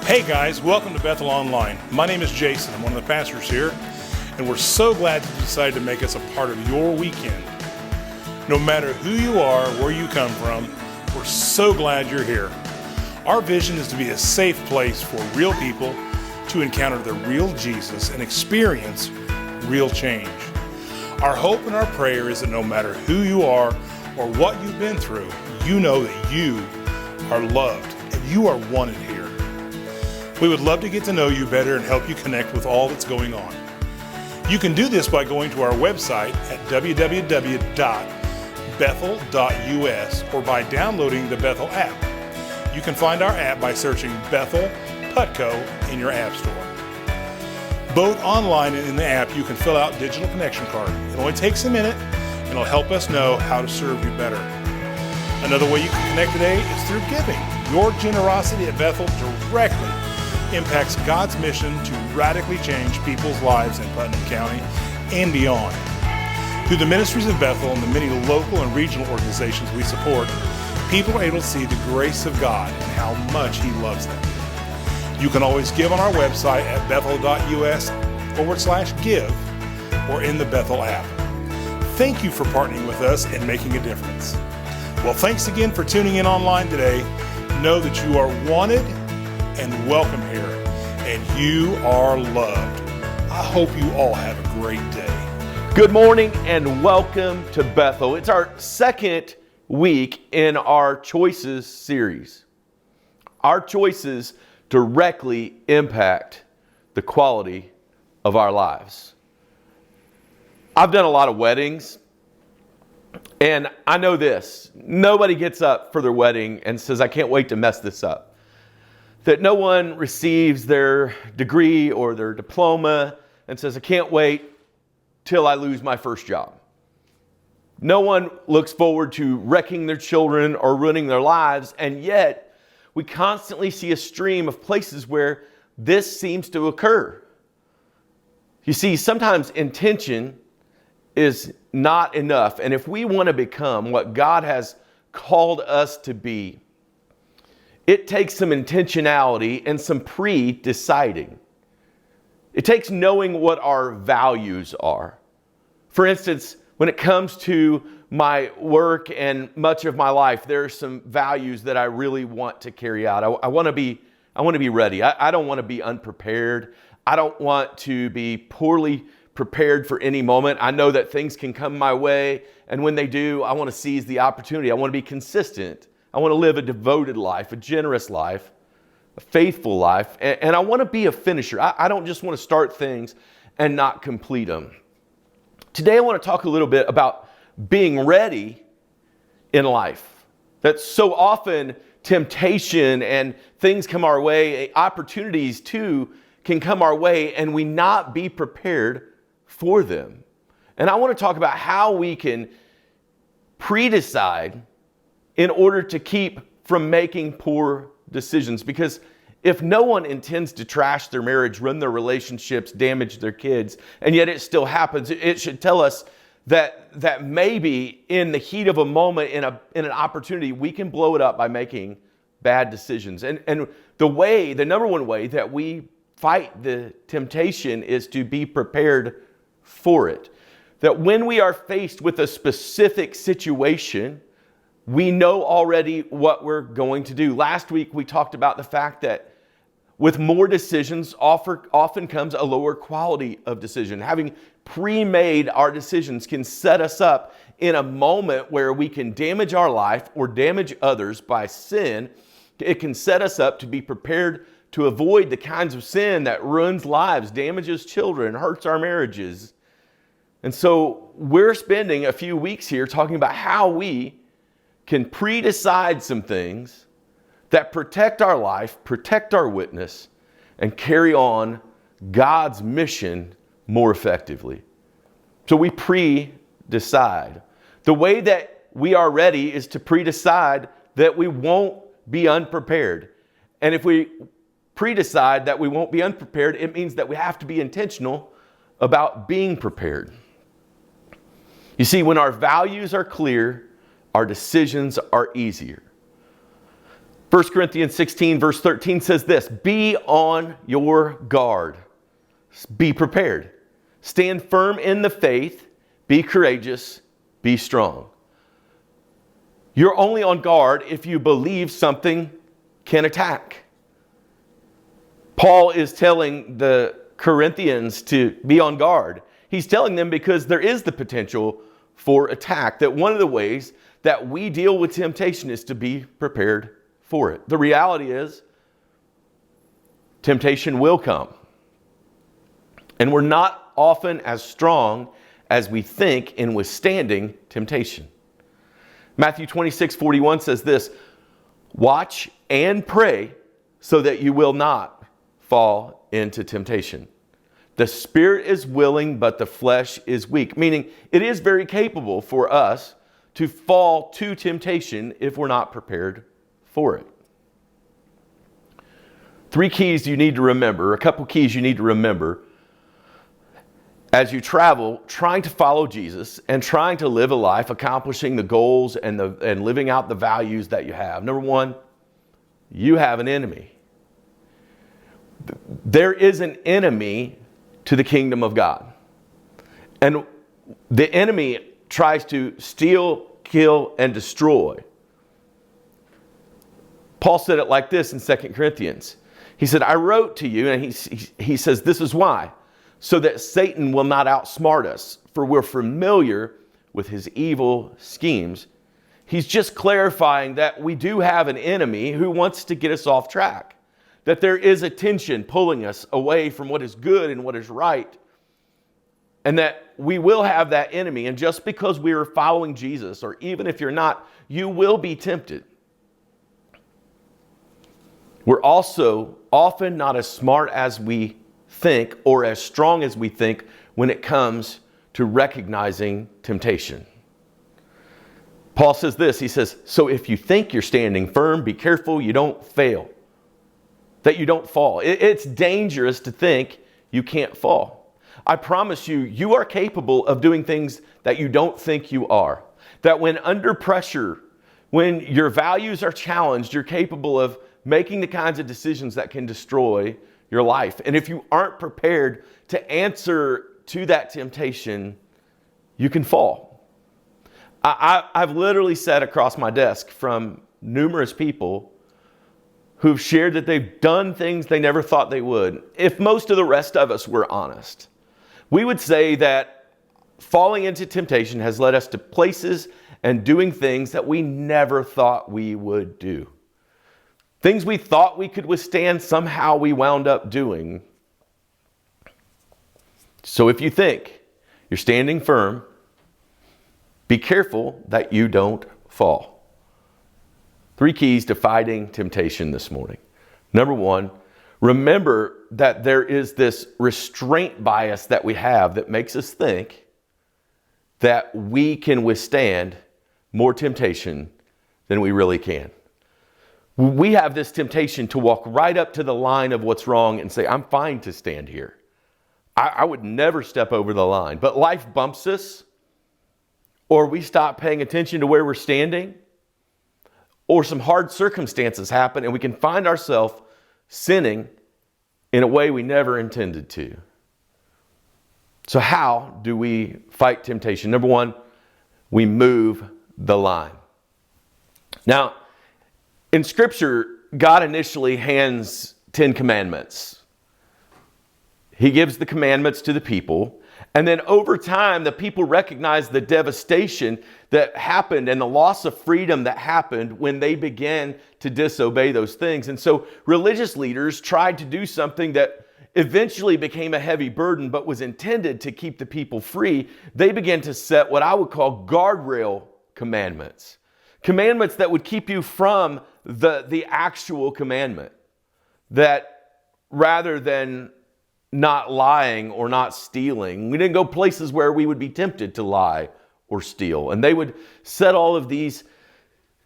Hey guys, welcome to Bethel Online. My name is Jason. I'm one of the pastors here, and we're so glad you decided to make us a part of your weekend. No matter who you are, where you come from, we're so glad you're here. Our vision is to be a safe place for real people to encounter the real Jesus and experience real change. Our hope and our prayer is that no matter who you are or what you've been through, you know that you are loved and you are wanted here. We would love to get to know you better and help you connect with all that's going on. You can do this by going to our website at www.bethel.us or by downloading the Bethel app. You can find our app by searching Bethel Putco in your app store. Both online and in the app, you can fill out a digital connection card. It only takes a minute and it'll help us know how to serve you better. Another way you can connect today is through giving. Your generosity at Bethel directly impacts God's mission to radically change people's lives in Putnam County and beyond. Through the ministries of Bethel and the many local and regional organizations we support, people are able to see the grace of God and how much He loves them. You can always give on our website at bethel.us/give or in the Bethel app. Thank you for partnering with us and making a difference. Well, thanks again for tuning in online today. Know that you are wanted and welcome here, and you are loved. I hope you all have a great day. Good morning and welcome to Bethel. It's our second week in our Choices series. Our choices directly impact the quality of our lives. I've done a lot of weddings, and I know this. Nobody gets up for their wedding and says, I can't wait to mess this up. That no one receives their degree or their diploma and says, I can't wait till I lose my first job. No one looks forward to wrecking their children or ruining their lives, and yet we constantly see a stream of places where this seems to occur. You see, sometimes intention is not enough, and if we want to become what God has called us to be, it takes some intentionality and some pre-deciding. It takes knowing what our values are. For instance, when it comes to my work and much of my life, there are some values that I really want to carry out. I want to be ready. I don't want to be unprepared. I don't want to be poorly prepared for any moment. I know that things can come my way, and when they do, I want to seize the opportunity. I want to be consistent. I want to live a devoted life, a generous life, a faithful life, and I want to be a finisher. I don't just want to start things and not complete them. Today I want to talk a little bit about being ready in life. That so often temptation and things come our way, opportunities too can come our way, and we not be prepared for them. And I want to talk about how we can pre-decide in order to keep from making poor decisions. Because if no one intends to trash their marriage, ruin their relationships, damage their kids, and yet it still happens, it should tell us that maybe in the heat of a moment, in an opportunity, we can blow it up by making bad decisions. And the number one way that we fight the temptation is to be prepared for it. That when we are faced with a specific situation, we know already what we're going to do. Last week, we talked about the fact that with more decisions, often comes a lower quality of decision. Having pre-made our decisions can set us up in a moment where we can damage our life or damage others by sin. It can set us up to be prepared to avoid the kinds of sin that ruins lives, damages children, hurts our marriages. And so we're spending a few weeks here talking about how we can pre-decide some things that protect our life, protect our witness, and carry on God's mission more effectively. So we pre-decide. The way that we are ready is to pre-decide that we won't be unprepared. And if we pre-decide that we won't be unprepared, it means that we have to be intentional about being prepared. You see, when our values are clear, our decisions are easier. 1 Corinthians 16 verse 13 says this, be on your guard. Be prepared. Stand firm in the faith. Be courageous. Be strong. You're only on guard if you believe something can attack. Paul is telling the Corinthians to be on guard. He's telling them because there is the potential for attack, that one of the ways that we deal with temptation is to be prepared for it. The reality is, temptation will come. And we're not often as strong as we think in withstanding temptation. Matthew 26:41 says this, watch and pray so that you will not fall into temptation. The spirit is willing, but the flesh is weak. Meaning it is very capable for us to fall to temptation if we're not prepared for it. 3 keys you need to remember, a couple keys you need to remember as you travel, trying to follow Jesus and trying to live a life accomplishing the goals and living out the values that you have. Number 1, you have an enemy. There is an enemy to the kingdom of God. And the enemy tries to steal, kill, and destroy. Paul said it like this in 2 Corinthians. He said, I wrote to you, and he says, this is why, so that Satan will not outsmart us, for we're familiar with his evil schemes. He's just clarifying that we do have an enemy who wants to get us off track, that there is a tension pulling us away from what is good and what is right, and that we will have that enemy. And just because we are following Jesus, or even if you're not, you will be tempted. We're also often not as smart as we think or as strong as we think when it comes to recognizing temptation. Paul says this, he says, so if you think you're standing firm, be careful you don't fail, that you don't fall. It's dangerous to think you can't fall. I promise you, you are capable of doing things that you don't think you are. That when under pressure, when your values are challenged, you're capable of making the kinds of decisions that can destroy your life. And if you aren't prepared to answer to that temptation, you can fall. I've literally sat across my desk from numerous people who've shared that they've done things they never thought they would. If most of the rest of us were honest, we would say that falling into temptation has led us to places and doing things that we never thought we would do. Things we thought we could withstand, somehow we wound up doing. So if you think you're standing firm, be careful that you don't fall. 3 keys to fighting temptation this morning. Number 1, remember that there is this restraint bias that we have that makes us think that we can withstand more temptation than we really can. We have this temptation to walk right up to the line of what's wrong and say, I'm fine to stand here. I would never step over the line. But life bumps us, or we stop paying attention to where we're standing, or some hard circumstances happen and we can find ourselves sinning in a way we never intended to. So how do we fight temptation? Number 1, we move the line. Now, in Scripture, God initially hands 10 commandments. He gives the commandments to the people. And then over time, the people recognize the devastation that happened and the loss of freedom that happened when they began to disobey those things. And so religious leaders tried to do something that eventually became a heavy burden, but was intended to keep the people free. They began to set what I would call guardrail commandments. Commandments that would keep you from the actual commandment. That rather than not lying or not stealing, we didn't go places where we would be tempted to lie or steal. And they would set all of these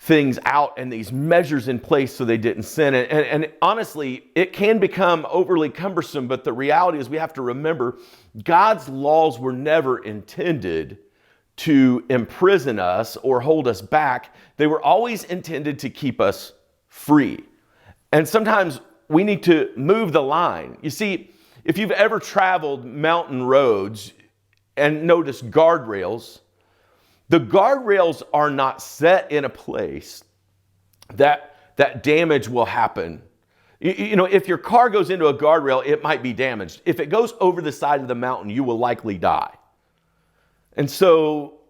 things out and these measures in place so they didn't sin. And honestly, it can become overly cumbersome, but the reality is we have to remember God's laws were never intended to imprison us or hold us back. They were always intended to keep us free. And sometimes we need to move the line. You see, if you've ever traveled mountain roads and noticed guardrails, the guardrails are not set in a place that damage will happen. You know, if your car goes into a guardrail, it might be damaged. If it goes over the side of the mountain, you will likely die. And so,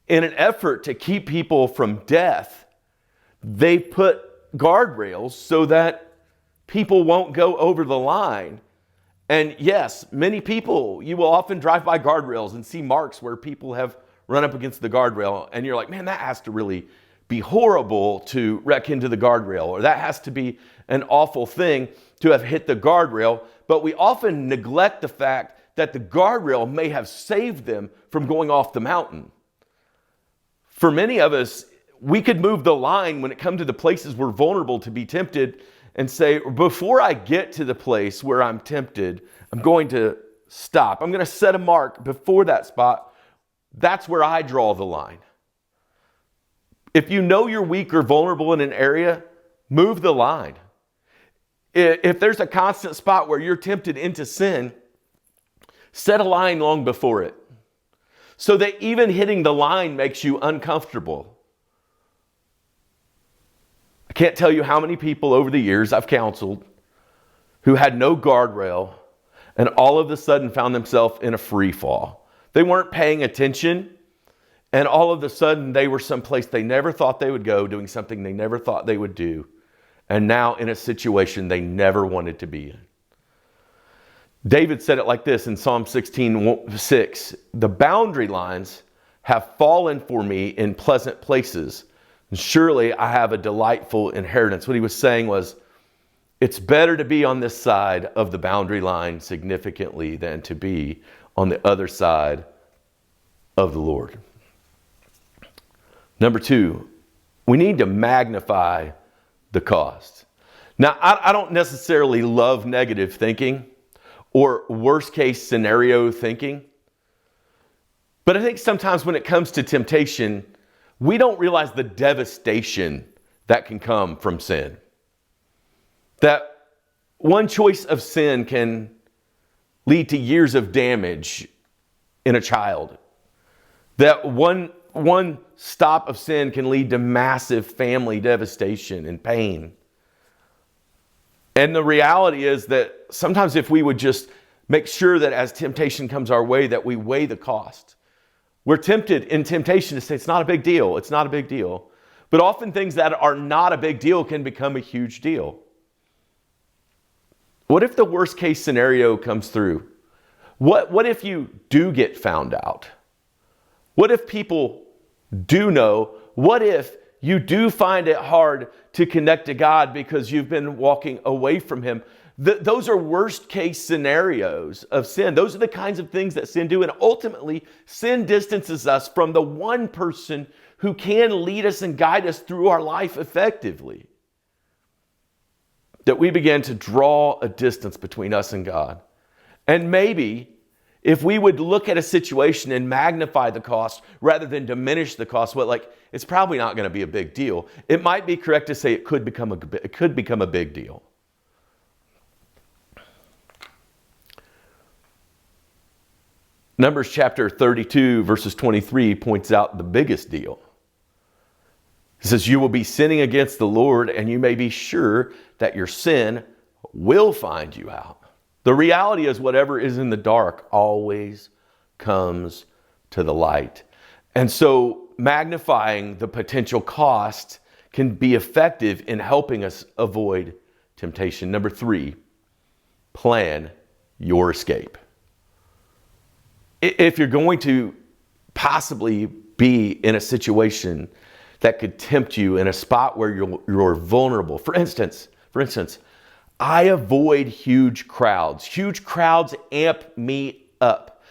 in an effort to keep people from death, they put guardrails so that people won't go over the line. And yes, many people, you will often drive by guardrails and see marks where people have run up against the guardrail, and you're like, man, that has to really be horrible to wreck into the guardrail, or that has to be an awful thing to have hit the guardrail. But we often neglect the fact that the guardrail may have saved them from going off the mountain. For many of us, we could move the line when it comes to the places we're vulnerable to be tempted and say, before I get to the place where I'm tempted, I'm going to stop. I'm going to set a mark before that spot. That's where I draw the line. If you know you're weak or vulnerable in an area, move the line. If there's a constant spot where you're tempted into sin, set a line long before it, so that even hitting the line makes you uncomfortable. I can't tell you how many people over the years I've counseled who had no guardrail and all of a sudden found themselves in a free fall. They weren't paying attention, and all of a sudden they were someplace they never thought they would go, doing something they never thought they would do, and now in a situation they never wanted to be in. David said it like this in Psalm 16:6, "The boundary lines have fallen for me in pleasant places, and surely I have a delightful inheritance." What he was saying was, it's better to be on this side of the boundary line significantly than to be on the other side of the Lord. Number 2, we need to magnify the cost. Now, I don't necessarily love negative thinking or worst case scenario thinking, but I think sometimes when it comes to temptation, we don't realize the devastation that can come from sin. That one choice of sin can lead to years of damage in a child. That one stop of sin can lead to massive family devastation and pain. And the reality is that sometimes if we would just make sure that as temptation comes our way, that we weigh the cost. We're tempted in temptation to say, it's not a big deal. It's not a big deal. But often things that are not a big deal can become a huge deal. What if the worst case scenario comes through? What if you do get found out? What if people do know? What if you do find it hard to connect to God because you've been walking away from Him? Those are worst case scenarios of sin. Those are the kinds of things that sin do. And ultimately, sin distances us from the one person who can lead us and guide us through our life effectively. That we begin to draw a distance between us and God. And maybe if we would look at a situation and magnify the cost rather than diminish the cost, it's probably not going to be a big deal. It might be correct to say it could become a big deal. Numbers chapter 32, verses 23 points out the biggest deal. It says, "You will be sinning against the Lord, and you may be sure that your sin will find you out." The reality is whatever is in the dark always comes to the light. And so magnifying the potential cost can be effective in helping us avoid temptation. Number 3, plan your escape. If you're going to possibly be in a situation that could tempt you in a spot where you're vulnerable. For instance, I avoid huge crowds. Huge crowds amp me up.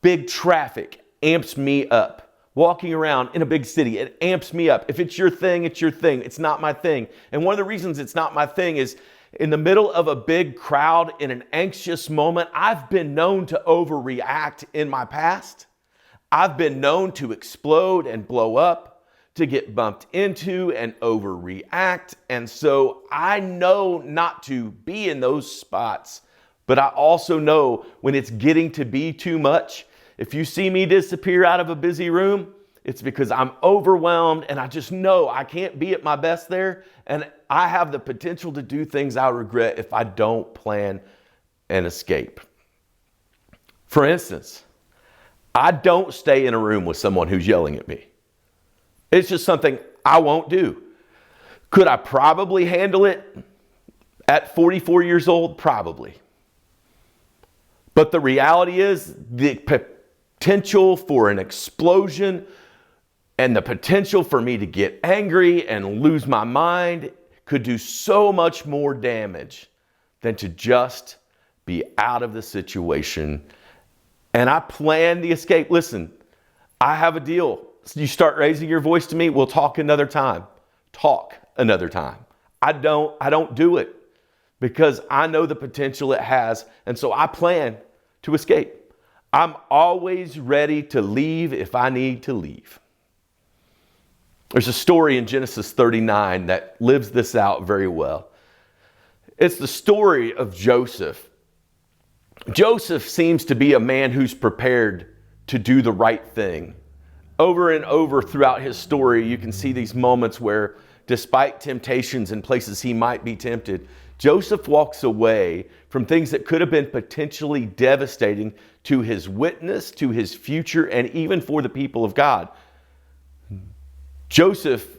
Big traffic amps me up. Walking around in a big city, it amps me up. If it's your thing, it's your thing. It's not my thing. And one of the reasons it's not my thing is in the middle of a big crowd in an anxious moment, I've been known to overreact in my past. I've been known to explode and blow up, to get bumped into and overreact. And so I know not to be in those spots, but I also know when it's getting to be too much. If you see me disappear out of a busy room, it's because I'm overwhelmed and I just know I can't be at my best there. And I have the potential to do things I regret if I don't plan an escape. For instance, I don't stay in a room with someone who's yelling at me. It's just something I won't do. Could I probably handle it at 44 years old? Probably. But the reality is the potential for an explosion and the potential for me to get angry and lose my mind could do so much more damage than to just be out of the situation. And I plan the escape. Listen, I have a deal. You start raising your voice to me, we'll talk another time. Talk another time. I don't do it because I know the potential it has. And so I plan to escape. I'm always ready to leave if I need to leave. There's a story in Genesis 39 that lives this out very well. It's the story of Joseph. Joseph seems to be a man who's prepared to do the right thing. Over and over throughout his story, you can see these moments where, despite temptations and places he might be tempted, Joseph walks away from things that could have been potentially devastating to his witness, to his future, and even for the people of God. Joseph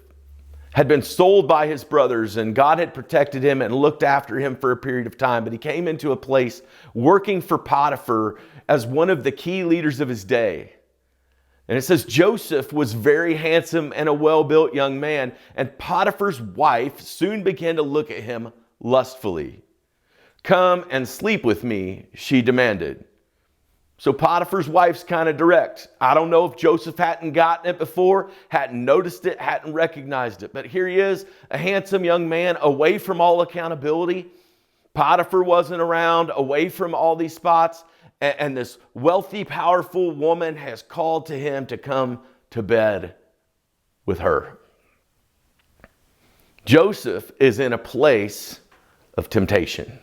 had been sold by his brothers, and God had protected him and looked after him for a period of time, but he came into a place working for Potiphar as one of the key leaders of his day. And it says Joseph was very handsome and a well-built young man, and Potiphar's wife soon began to look at him lustfully. "Come and sleep with me," she demanded. So Potiphar's wife's kind of direct. I don't know if Joseph hadn't gotten it before, hadn't noticed it, hadn't recognized it. But here he is, a handsome young man, away from all accountability. Potiphar wasn't around, away from all these spots. And this wealthy, powerful woman has called to him to come to bed with her. Joseph is in a place of temptation.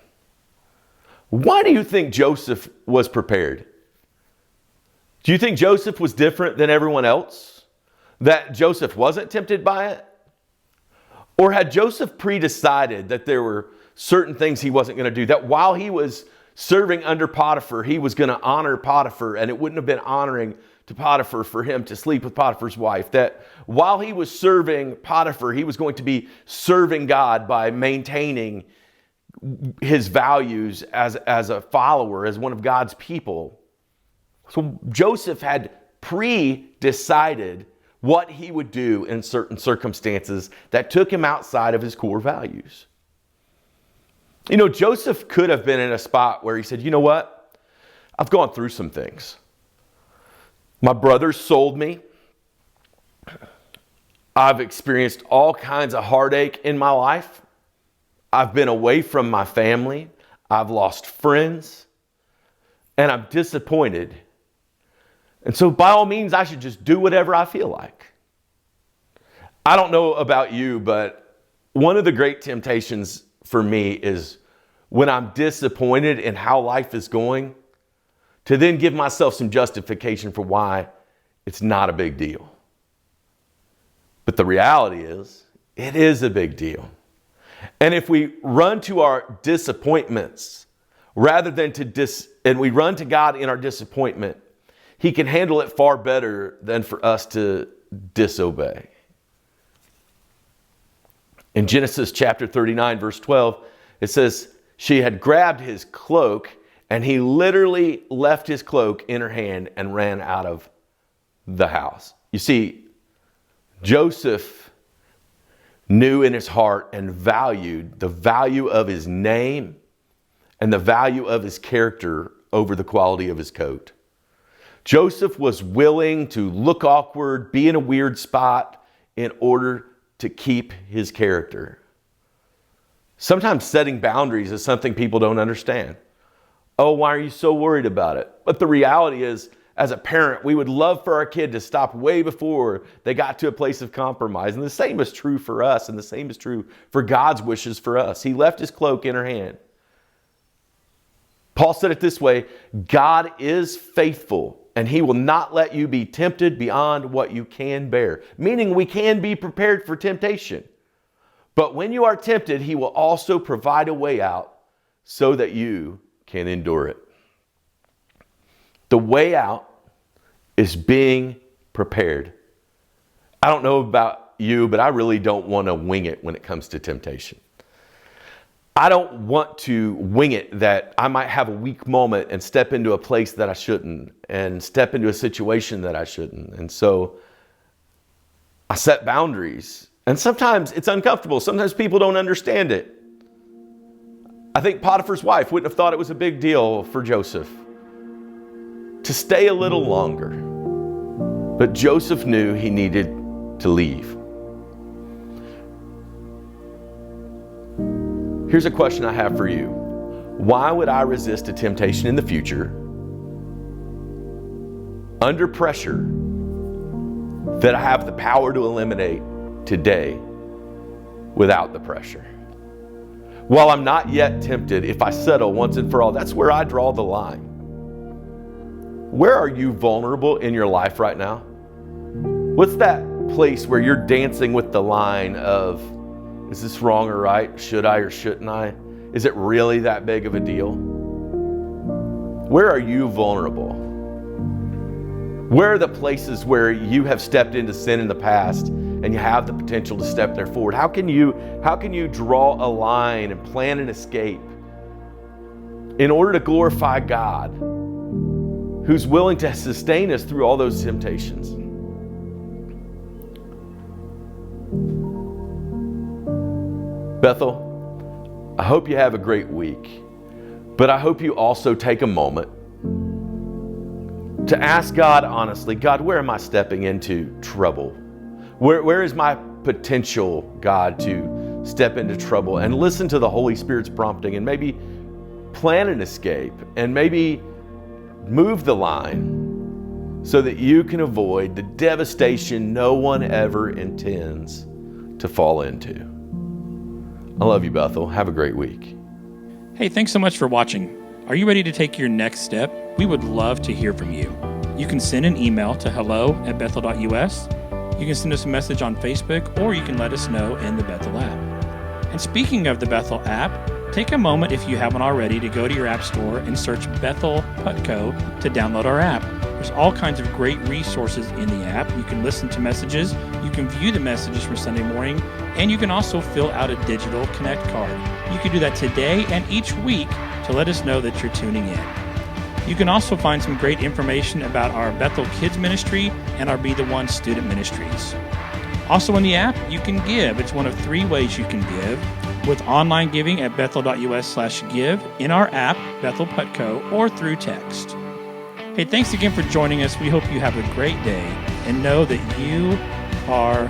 Why do you think Joseph was prepared? Do you think Joseph was different than everyone else? That Joseph wasn't tempted by it? Or had Joseph pre-decided that there were certain things he wasn't going to do? That while he was serving under Potiphar, he was going to honor Potiphar, and it wouldn't have been honoring to Potiphar for him to sleep with Potiphar's wife. That while he was serving Potiphar, he was going to be serving God by maintaining his values as a follower, as one of God's people. So Joseph had pre-decided what he would do in certain circumstances that took him outside of his core values. You know, Joseph could have been in a spot where he said, you know what? I've gone through some things. My brothers sold me. I've experienced all kinds of heartache in my life. I've been away from my family. I've lost friends. And I'm disappointed. And so by all means, I should just do whatever I feel like. I don't know about you, but one of the great temptations for me is when I'm disappointed in how life is going, to then give myself some justification for why it's not a big deal. But the reality is, it is a big deal. And if we run to our disappointments rather than and we run to God in our disappointment, He can handle it far better than for us to disobey. In Genesis chapter 39, verse 12, it says, she had grabbed his cloak, and he literally left his cloak in her hand and ran out of the house. You see, Joseph knew in his heart and valued the value of his name and the value of his character over the quality of his coat. Joseph was willing to look awkward, be in a weird spot in order to keep his character. Sometimes setting boundaries is something people don't understand. Oh, why are you so worried about it? But the reality is, as a parent, we would love for our kid to stop way before they got to a place of compromise. And the same is true for us, and the same is true for God's wishes for us. He left his cloak in her hand. Paul said it this way, God is faithful, and he will not let you be tempted beyond what you can bear. Meaning we can be prepared for temptation. But when you are tempted, he will also provide a way out so that you can endure it. The way out is being prepared. I don't know about you, but I really don't want to wing it when it comes to temptation. I don't want to wing it that I might have a weak moment and step into a place that I shouldn't and step into a situation that I shouldn't. And so I set boundaries. And sometimes it's uncomfortable. Sometimes people don't understand it. I think Potiphar's wife wouldn't have thought it was a big deal for Joseph to stay a little longer. But Joseph knew he needed to leave. Here's a question I have for you. Why would I resist a temptation in the future under pressure that I have the power to eliminate today without the pressure? While I'm not yet tempted, if I settle once and for all, that's where I draw the line. Where are you vulnerable in your life right now? What's that place where you're dancing with the line of, is this wrong or right? Should I or shouldn't I? Is it really that big of a deal? Where are you vulnerable? Where are the places where you have stepped into sin in the past and you have the potential to step there forward? How can you draw a line and plan an escape in order to glorify God, who's willing to sustain us through all those temptations? Bethel, I hope you have a great week, but I hope you also take a moment to ask God honestly, God, where am I stepping into trouble? Where is my potential, God, to step into trouble? And listen to the Holy Spirit's prompting and maybe plan an escape and maybe move the line so that you can avoid the devastation no one ever intends to fall into. I love you, Bethel. Have a great week. Hey, thanks so much for watching. Are you ready to take your next step? We would love to hear from you. You can send an email to hello@bethel.us. You can send us a message on Facebook, or you can let us know in the Bethel app. And speaking of the Bethel app, take a moment, if you haven't already, to go to your app store and search Bethel Putco to download our app. There's all kinds of great resources in the app. You can listen to messages, you can view the messages from Sunday morning, and you can also fill out a digital Connect card. You can do that today and each week to let us know that you're tuning in. You can also find some great information about our Bethel Kids Ministry and our Be The One student ministries. Also in the app, you can give. It's one of 3 ways you can give, with online giving at bethel.us/give, in our app, Bethel Putco, or through text. Hey, thanks again for joining us. We hope you have a great day and know that you are